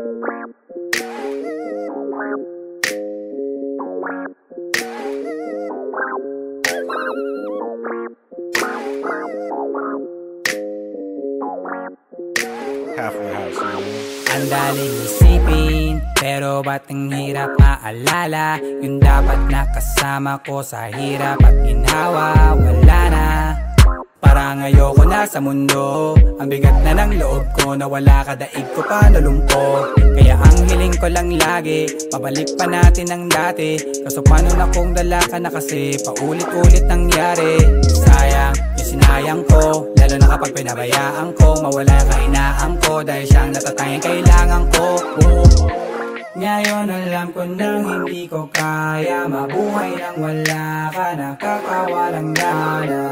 Halfway house, ang daling isipin, pero ba't ang hirap maalala? Yung dapat nakasama ko sa hirap at ginawa, wala na. Parang ayoko na sa mundo, ang bigat na ng loob ko, nawala ka, daig ko pa nalumpo. Kaya ang hiling ko lang lagi, pabalik pa natin ang dati. Kaso paano na kung dala ka na kasi paulit-ulit nangyari. Sayang yung sinayang ko, lalo na kapag pinabayaan ko. Mawala ka inaam ko, dahil siyang natatanging kailangan ko. Ngayon alam ko nang hindi ko kaya mabuhay nang wala ka, nakakawalang gana.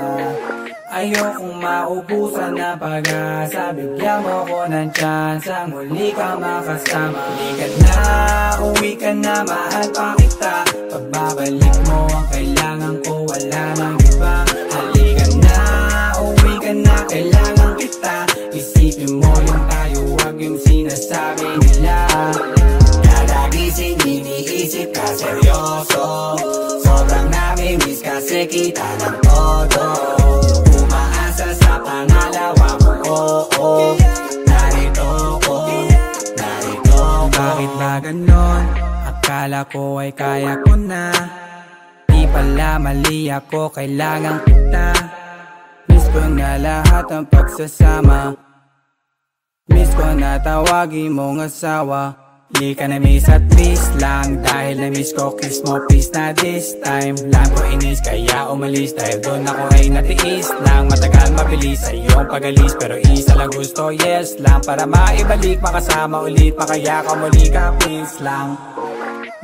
Ayokong maubusan na pag-asa, bigyan mo ko ng chance ang muli ka makasama. Uwi ka na, mahal pa kita. Pagbabalik mo ang kailangan ko, wala nang iba. Halika na, uwi ka na, kailangan kita. Isipin mo yung tayo, wag yung sinasabi nila. Kada gising iniisip ka seryoso, sobrang nami-miss kasi kita ng todo. Sa pangalawa mo, oo, narito ko. Bakit ba ganon? Akala ko ay kaya ko na. Di pala mali ako, kailangan kita. Miss ko na lahat ng pagsasama. Miss ko na tawagin mong asawa. Di ka na-miss at miss lang, dahil na-miss ko kiss mo please na this time. Lang ko inis kaya umalis, dahil doon ako ay natiis lang. Matagal mabilis sa iyong pag-alis, pero isa lang gusto, yes lang. Para maibalik, makasama ulit, makaya ka muli ka, please lang.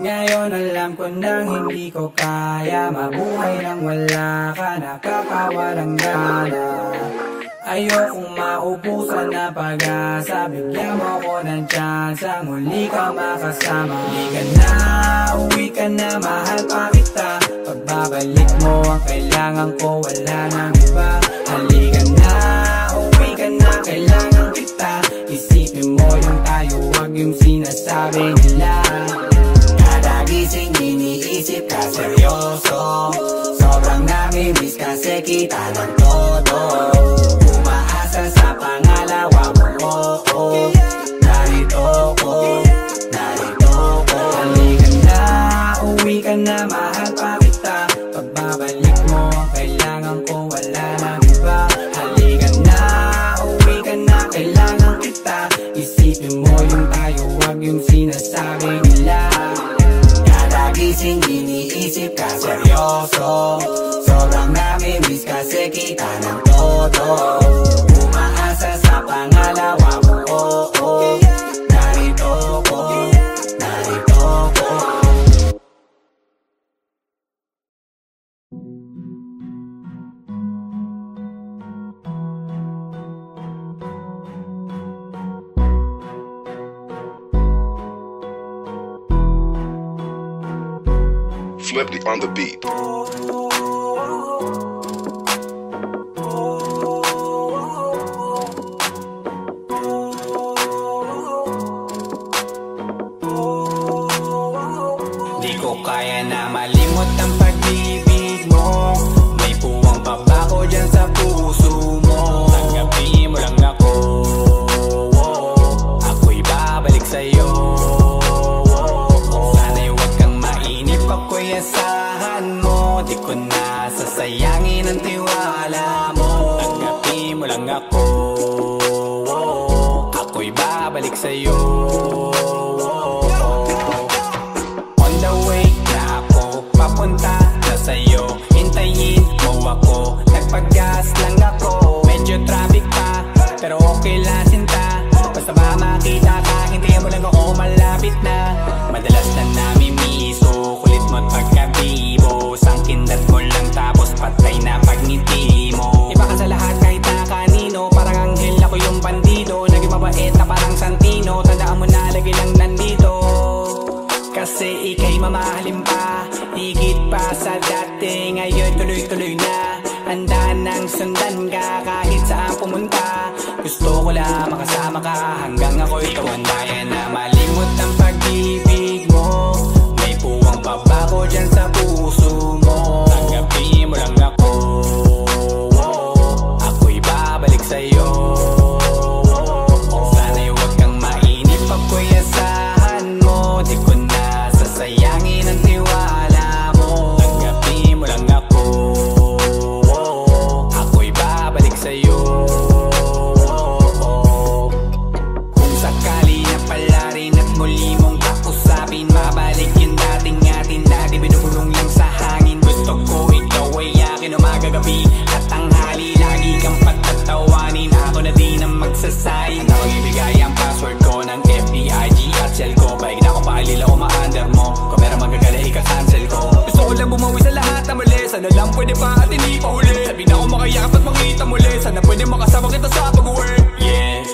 Ngayon alam ko nang hindi ko kaya mabuhay nang wala ka, nakakawalang gana. Ayokong maubusan na pag-asa, bigyan mo ko ng chance ang muli ka makasama. Halika na, uwi ka na, mahal pa kita. Pagbabalik mo ang kailangan ko, wala nang iba. Halika na, uwi ka na, kailangan kita. Isipin mo yung tayo, wag yung sinasabi nila. Kada gising iniisip ka seryoso, sobrang nami-miss kasi kita ng todo. Sa pangalawa mo, oo, narito ko. Halika na, uwi ka na, mahal pa kita. Pagbabalik mo ang kailangan ko, wala nang iba. Halika na, uwi ka na, kailangan kita. Isipin mo yung tayo, wag yung sinasabi nila. Kada gising iniisip ka seryoso, sobrang nami-miss kasi kita ng todo. Sa pangalawa mo, oo, narito ko. Flip it on the beat. Kaya na malimot ang pag-ibig mo. May puwang pa ba ko dyan sa puso mo? Tanggapin mo lang ako, ako'y babalik sa'yo. Sana'y huwag kang mainip, ako'y asahan mo. Di ko na sasayangin ang tiwala mo. Tanggapin mo lang ako, ako'y babalik sa'yo. Papunta na sa'yo, hintayin mo ako. Nagpag-gas lang ako, medyo traffic pa, pero okay lang sinta. Basta ba makita ka, hintayin mo lang ako, malapit na. Madalas na namimiso, kulit mo't pagkabibo. Sangkindat mo lang tapos patay na pagngiti mo. Iba ka sa lahat kahit na kanino, parang anghel ako yung bandido. Naging mabait na parang Santino, tandaan mo na lagi lang nandito. Kasi ika'y mamahalin pa, higit pa sa dati. Ngayon tuloy-tuloy na, handa nang sundan ka kahit saan pumunta. Gusto ko lang makasama ka hanggang ako'y tumanda. Yan na mali ko'y asahan mo, di ko na sasayangin ang tiwala mo. Tanggapin mo lang ako, ako'y babalik sa'yo. Kung sakali na pala rin at muli mong kausapin, mabalik yung dating atin, dati binubulong lang sa hangin. Gusto ko ikaw ay akin umaga gabi at tanghali, lagi kang patatawanin, ako na din ang magsasayin. Ako ibigay ang password ko ng FBIG at cell ko, paig na akong paalila o ma-under mo, kung meron magagala ika-cancel ko. Gusto ko lang bumawi sa lahat na mali, sana lang pwede pa at hindi pa huli. Sabi na ako makayakap at makita muli, sana pwede makasama kita sa pag-work. Yes,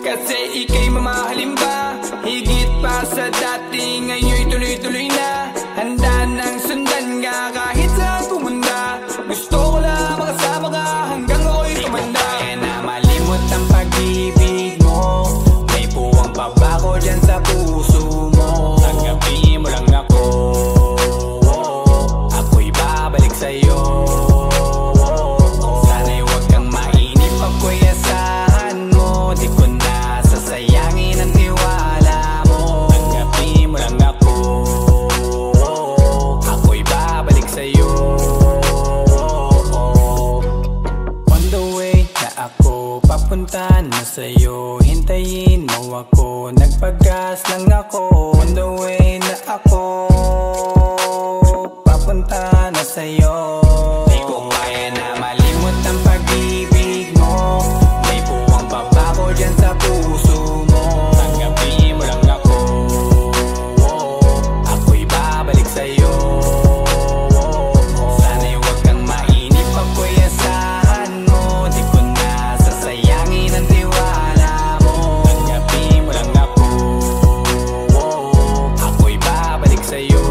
kasi ika'y mamahalin ba, higit pa sa dati, ngayon'y tuloy-tuloy na. Handa nang sundan ka kahit saan pumunta, gusto ko lang makasama ka hanggang ako'y tumanda. Di ko kaya na malimot ang pag-ibig mo, may puwang pa ba ko dyan sa puso mo. Tanggapin mo lang ako, ako'y babalik sa'yo. Sana'y huwag kang mainip, ako'y asahan mo, di ko na sasayangin ang tiwala mo. Tanggapin mo lang ako, ako'y babalik sa'yo. On the way na ako, papunta na sa'yo, hintayin mo ako, nagpagas lang ako. On the way na ako, papunta na sa'yo. Di ko kaya na malimot ang pag-ibig mo, may puwang pa ba ko dyan sa puso mo. Tanggapin mo lang ako, ako'y babalik sa'yo. Sana'y huwag kang mainip, ako'y asahan mo, di ko na sasayangin ang tiwala mo. Tanggapin mo lang ako, ako'y babalik sa'yo.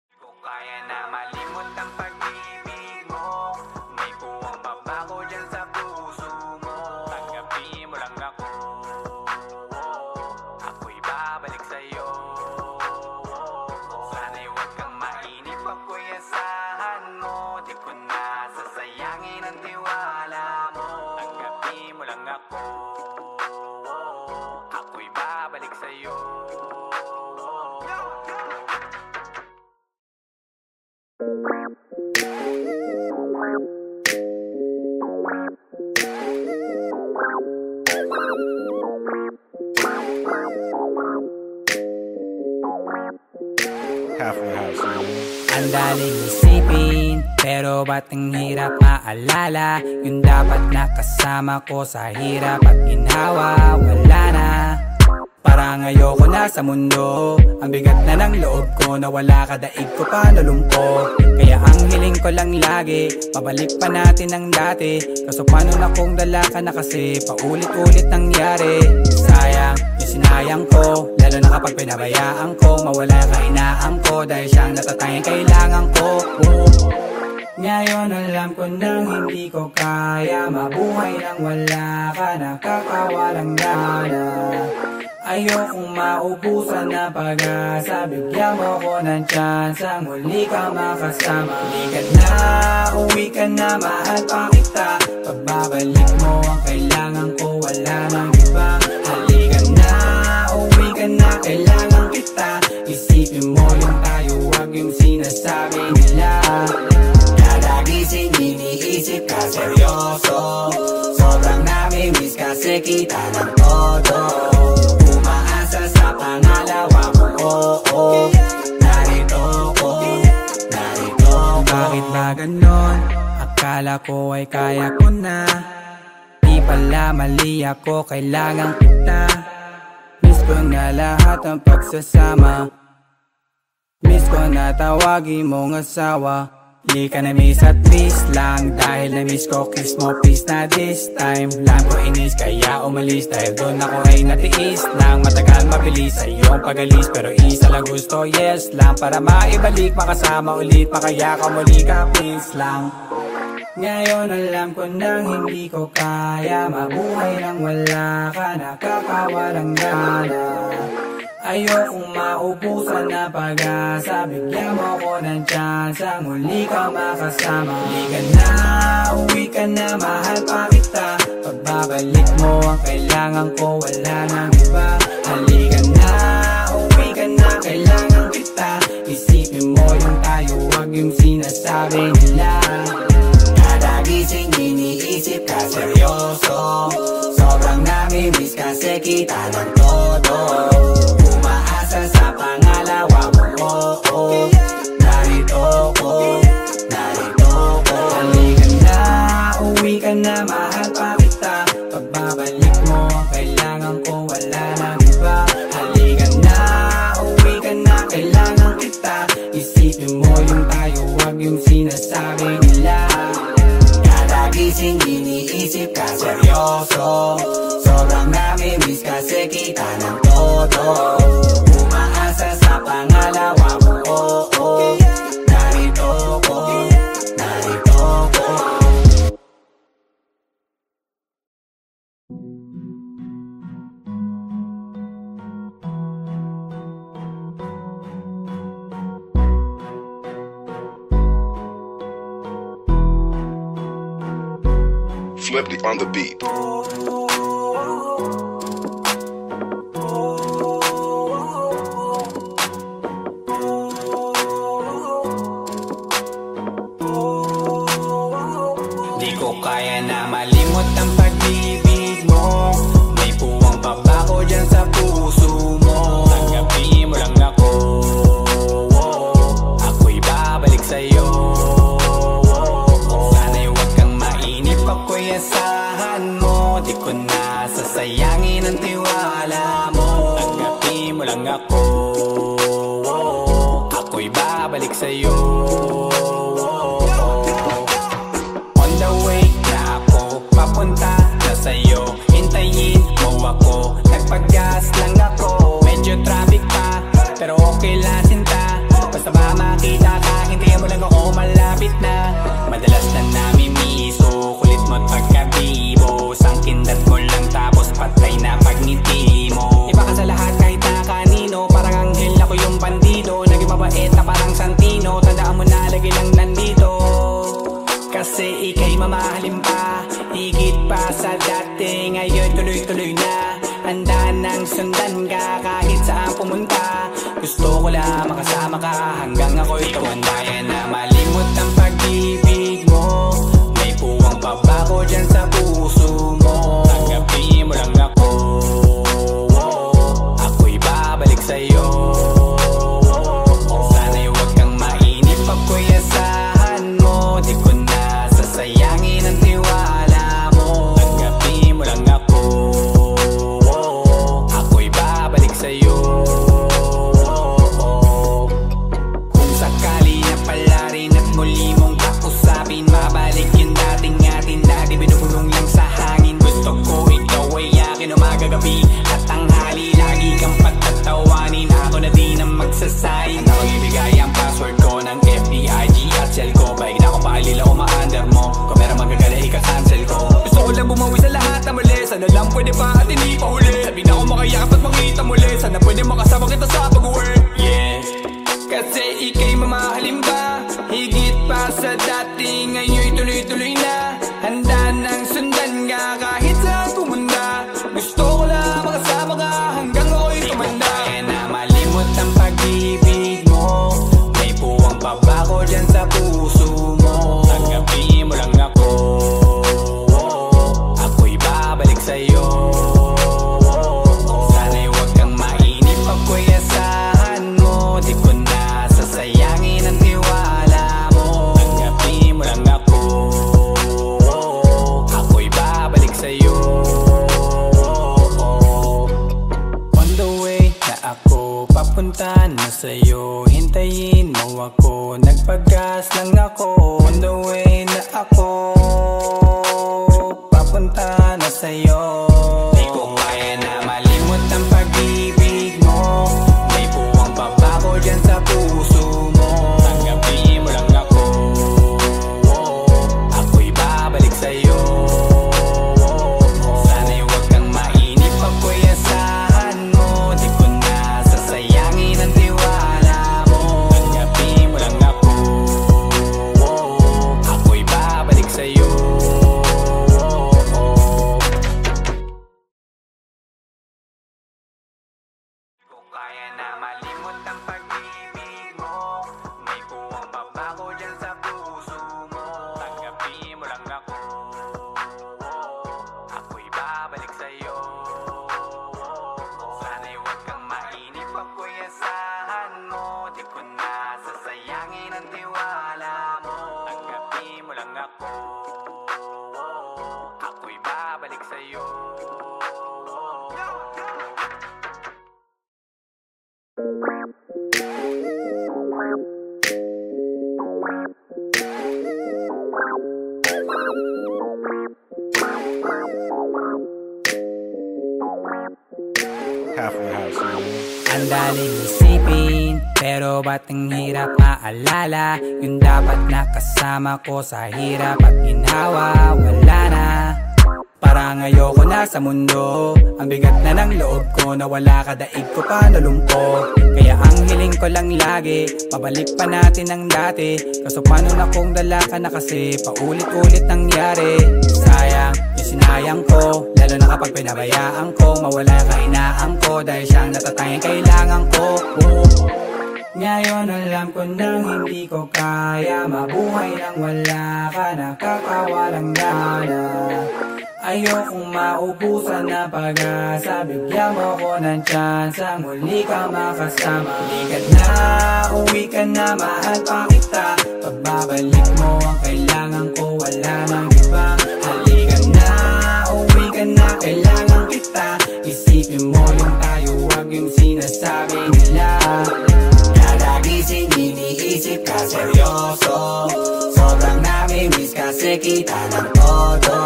Di ko kaya na malimot ang pag-ibig mo, may puwang pa ba ko dyan sa puso mo. Tanggapin mo lang ako, ako'y babalik sa'yo. Sana'y huwag kang mainip, ako'y asahan mo, di ko na sasayangin ang tiwala mo. Tanggapin mo lang ako, ako'y babalik sa'yo. Halfway house, man. Ang daling isipin, pero ba't ang hirap maalala, yung dapat nakasama ko sa hirap at ginhawa, wala na. Parang ayoko na sa mundo, ang bigat na ng loob ko, na wala ka, daig ko pa nalungkot. Kaya ang hiling ko lang lagi, pabalik pa natin ang dati. Kaso paano na kung dala ka na, kasi paulit-ulit nangyari. Sayang yung sinayang ko, lalo na kapag pinabayaan ko, mawala ka inaan ko, dahil siyang natatanging kailangan ko. Ngayon alam ko nang hindi ko kaya mabuhay nang wala ka, nakakawalang gana. Ayokong maubusan na pag-asa, bigyan mo ko ng chance ang muli ka makasama. Halika na, uwi ka na, mahal pa kita, pagbabalik mo ang kailangan ko, wala nang iba. Halika na, uwi ka na, kailangan kita, isipin mo yung tayo, wag yung sinasabi nila. Kada gising iniisip ka seryoso, sobrang nami-miss kasi kita ng todo. Sa pangalawa mo, oo, narito ko. Bakit ba ganon? Akala ko ay kaya ko na, di pala mali ako, kailangan kita. Miss ko na lahat ng pagsasama, miss ko na tawagin mong asawa. Di ka na miss at miss lang, dahil na miss ko kiss mo please na this time. Lang ko inis kaya umalis, dahil doon ako ay natiis lang. Matagal mabilis sa iyong pag-alis, pero isa lang gusto, yes lang, para maibalik makasama ulit, makaya ka muli ka please lang. Ngayon alam ko nang hindi ko kaya mabuhay nang wala ka, nakakawalang gana. Ayokong maubusan na pag-asa, bigyan mo ko ng tsansa, muli ka makasama. Halika na, uwi ka na, mahal pa kita. Pagbabalik mo ang kailangan ko, wala nang iba. Halika na, uwi ka na, kailangan kita. Isipin mo yung tayo, wag yung sinasabi nila. Kada gising iniisip ka seryoso, sobrang nami-miss kasi kita ng todo. Umaasa sa pangalawa mo, oh, oh. Narito ko, narito ko. Halika na, uwi ka na, mahal pa kita. Pagbabalik mo ang kailangan ko, wala nang iba. Halika na, uwi ka na, kailangan kita. Isipin mo yung tayo, wag yung sinasabi nila. Kada gising iniisip ka seryoso, sobrang nami-miss kasi kita ng todo. Umaasa sa pangalawa mo, oh, oh. Narito ko, narito ko. Flipped on the beat. Di ko kaya na malimot ang pag-ibig mo. May puwang pa ba ko dyan sa puso mo? Tanggapin mo lang ako, ako'y babalik sa'yo. Sana'y huwag kang mainip, ako'y asahan mo. Di ko na sasayangin ang tiwala mo. Tanggapin mo lang ako, ako'y babalik sa'yo. On the way na ako, papunta na sa'yo. Hintayin mo ako, nagpag-gas lang ako. Medyo traffic pa, pero okay lang sinta. Basta ba makita ka, hintayin mo lang ako, malapit na. Madalas na namimiso, kulit mo't pagkabibo. Sangkindat mo lang tapos patay na pagngiti mo. Iba ka sa lahat kahit na kanino, parang anghel ako yung bandido. Naging mabait na parang Santino, tandaan mo na lagi lang nandito. Kasi ika'y mamahalin pa, higit pa sa dati. Ngayon tuloy-tuloy na, handa nang sundan ka kahit saan pumunta. Gusto ko lang makasama ka hanggang ako'y tumanda. Na malimot ang pag-ibig mo, may puwang pa ba ko dyan sa puso mo? Tanggapin mo lang ako, ako'y babalik sa'yo. Sana'y huwag kang mainip, ako'y asahan mo. Di ko na sasayangin ang tiwala mo. Tanggapin mo lang ako, ako'y babalik sa'yo. Kung sakali na pala rin at muli mong kausapin, mabalik yung dating atin, dati binubulong lang sa hangin. Gusto ko ikaw ay akin umaga gabi at tanghali, lagi kang patatawanin. Ako na din ang magsasayin, na magbibigay ang password ko ng FBIG at cell ko. Baig na ako paalila o ma-under mo, kung meron magagala ika-cancel ko. Gusto ko lang bumawi sa lahat na mali, sana lang pwede pa at hindi pa huli. Sabi na ako makayakap at makita muli, sana pwede makasama kita sa pag-work. Yeah, kasi ika'y mamahalin pa, higit pa sa dati. Ngayon'y tuloy-tuloy na, handa nang sundan ka kahit saan pumunta. Gusto ko lang makasama ka hanggang ako'y tumanda. Kaya na malimot ang pag-ibig mo, may puwang pa ba ko dyan sa puso mo? Tanggapin mo lang ako, ako'y babalik sa'yo. Sana'y huwag kang mainip, ako'y asahan mo. Di ko na sasayangin ang tiwala mo. Tanggapin mo lang ako, ako'y babalik sa'yo. On the way na ako, papunta na sa'yo. Hintayin mo ako, nagpag-gas lang ako. On the way na ako, papunta na sa'yo. Di ko kaya na malimot ang pag-ibig mo, may puwang pa ba ko dyan sa puso mo? Tanggapin mo lang ako, ako'y babalik sa'yo. Sana'y huwag kang mainip, ako'y asahan mo. Di ko na babalik sa'yo. Ang daling isipin, pero ba't ang hirap maalala? Yung dapat nakasama ko sa hirap at ginhawa, wala na. Parang ayoko na sa mundo, ang bigat na ng loob ko, nawala ka daig ko pa nalumpo. Kaya ang hiling ko lang lagi, pabalik pa natin ang dati. Kaso paano na kung dala ka na kasi paulit-ulit nangyari. Sayang yung sinayang ko, lalo na kapag pinabayaan ko. Mawala ka inaam ko, dahil siyang natatanging kailangan ko. Ngayon alam ko nang hindi ko kaya mabuhay nang wala ka, nakakawalang gana. Ayokong maubusan na pag-asa, bigyan mo ko ng tsansa, muli ka makasama. Halika na, uwi ka na, mahal pa kita. Pagbabalik mo ang kailangan ko, wala nang iba. Halika na, uwi ka na, kailangan kita. Isipin mo yung tayo, wag yung sinasabi nila. Kada gising iniisip ka seryoso, sobrang nami-miss kasi kita ng todo.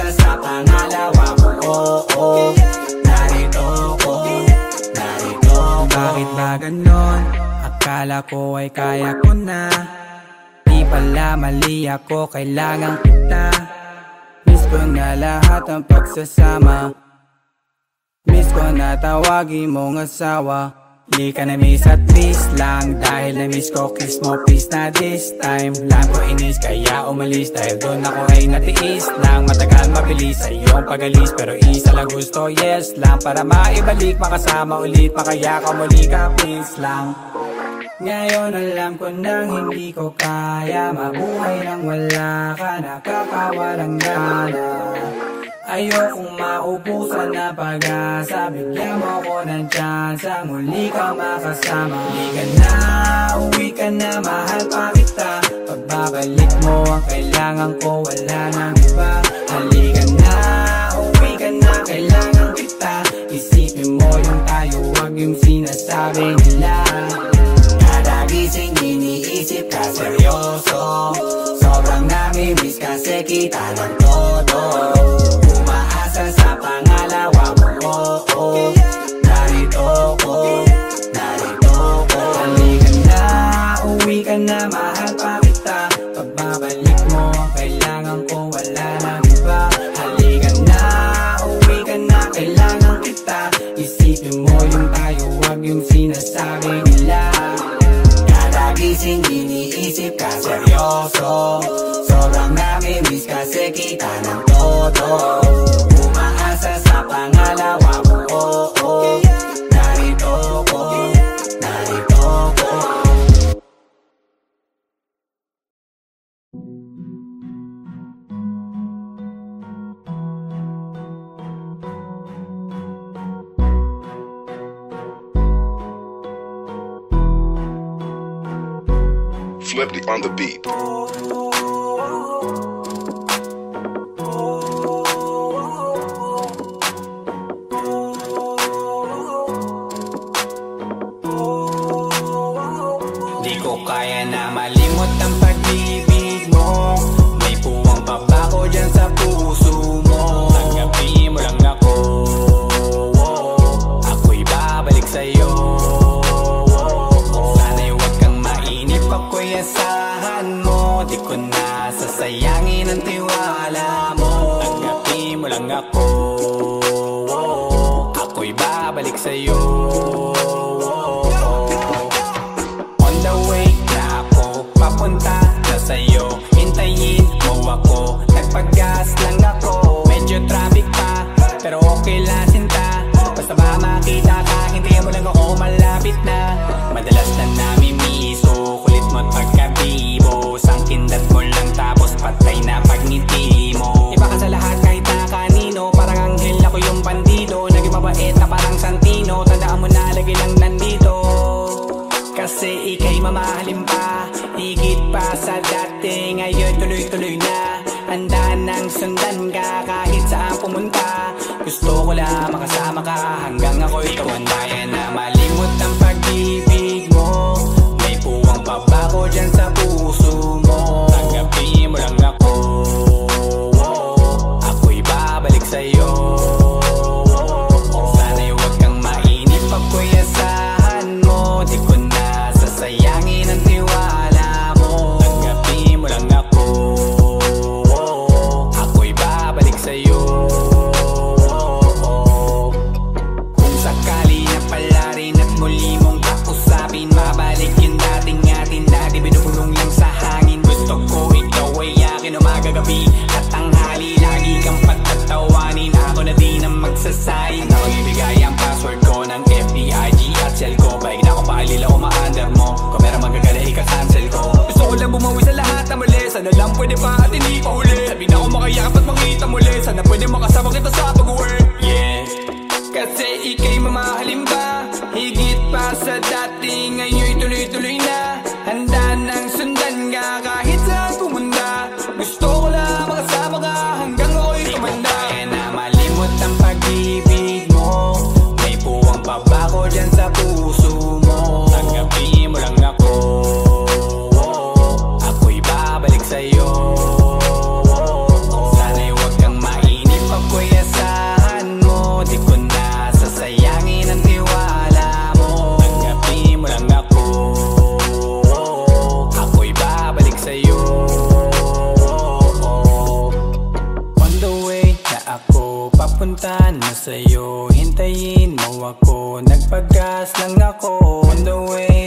Sa pangalawa mo, oh, narito ko. Bakit ba ganon? Akala ko ay kaya ko na. Di pala mali ako, kailangan kita. Miss ko na lahat ng pagsasama. Miss ko na tawagin mong asawa. Di ka na miss at least lang, dahil na miss ko kiss mo please na this time. Lang ko inis kaya umalis, dahil doon ako ay natiis lang. Matagal mabilis sa iyong pag-alis, pero isa lang gusto, yes lang. Para maibalik, makasama ulit, makaya ka muli ka please lang. Ngayon alam ko nang hindi ko kaya mabuhay nang wala ka, nakakawalang gana. Ayokong maubusan na pag-asa, bigyan mo ko ng tsansa, muli ka makasama. Halika na, uwi ka na, mahal pa kita. Pagbabalik mo ang kailangan ko, wala nang iba. Halika na, uwi ka na, kailangan kita. Isipin mo yung tayo, wag yung sinasabi nila. Kada gising iniisip ka seryoso, sobrang nami-miss kasi kita ng todo. Sa pangalawa mo, oh, oh, narito ko, narito ko. Halika na, uwi ka na, mahal pa kita. Pagbabalik mo ang kailangan ko, wala nang iba. Halika na, uwi ka na, kailangan kita. Isipin mo yung tayo, wag yung sinasabi nila. Kada gising iniisip ka seryoso, sobrang nami-miss kasi kita ng todo. Sa pangalawa mo, oh, oh, narito ko, narito ko. Flippy on the beat. Kaya na malimot ang pag-ibig mo, may puwang pa ba ko dyan sa puso mo? Tanggapin mo lang ako, ako'y babalik sa'yo. Sana'y huwag kang mainip, ako'y asahan mo. Di ko na sasayangin ang tiwala mo. Tanggapin mo lang ako, ako'y babalik sa'yo. Papunta na sa'yo, hintayin mo ako. Nagpag-gas lang ako, medyo traffic pa, pero okay lang sinta. Basta ba makita ka, hintayin mo lang ako, malapit na. Madalas na namimiso, kulit mo't pagkabibo. Sangkindat mo lang tapos patay na pagngiti mo. Iba ka sa lahat kahit na kanino, parang anghel ako yung bandido. Naging mabait na parang Santino, tanda nang sundan ka kahit saan pumunta. Gusto ko lang makasama ka hanggang ako'y tumanda. Kaya na malimot ang pag-ibig mo, may puwang pa ba ko dyan sa puso mo? Tanggapin mo lang ako, ako'y babalik sa'yo. Sana'y huwag kang mainip ako'y asahan mo, di ko na sasayangin ang tiwala mo. Tanggapin mo lang ako, ako'y babalik sa'yo. Kung sakali na pala rin at muli mong kausapin, mabalik yung dating atin na di binubulong lang sa hangin. Gusto ko ikaw ay akin umaga gabi at tanghali, lagi kang pagtatawanin. Ako na din ang magsasayin na magbibigay ang password ko ng FBIG at cell ko. Baik na akong paalila o ma-under mo, kung meron magagala ika-cancel ko. Gusto ko lang bumawi sa lahat na mali, sana lang pwede pa at hindi pa huli. Sabi na ako makayakap at makita muli, sana pwede makasama kita sa pag-work. Yeah, kasi ika'y mamahalin ba, higit pa sa dati, ngayon'y tuloy-tuloy na. Handa nang sundan ka kahit saan pumunta. Gusto ko lang makasama ka hanggang ako'y tumanda. Kaya na malimot ang pag-ibig mo, may puwang pa ba ko dyan sa puso mo? Tanggapin mo lang ako, ako'y babalik sa'yo. Sana'y huwag kang mainip ako'y asahan mo, di ko na sasayangin ang tiwala mo. Tanggapin mo lang ako, ako'y babalik sa'yo. On the way na ako papunta na sa'yo, hintayin mo ako, nagpagas lang ako. On the way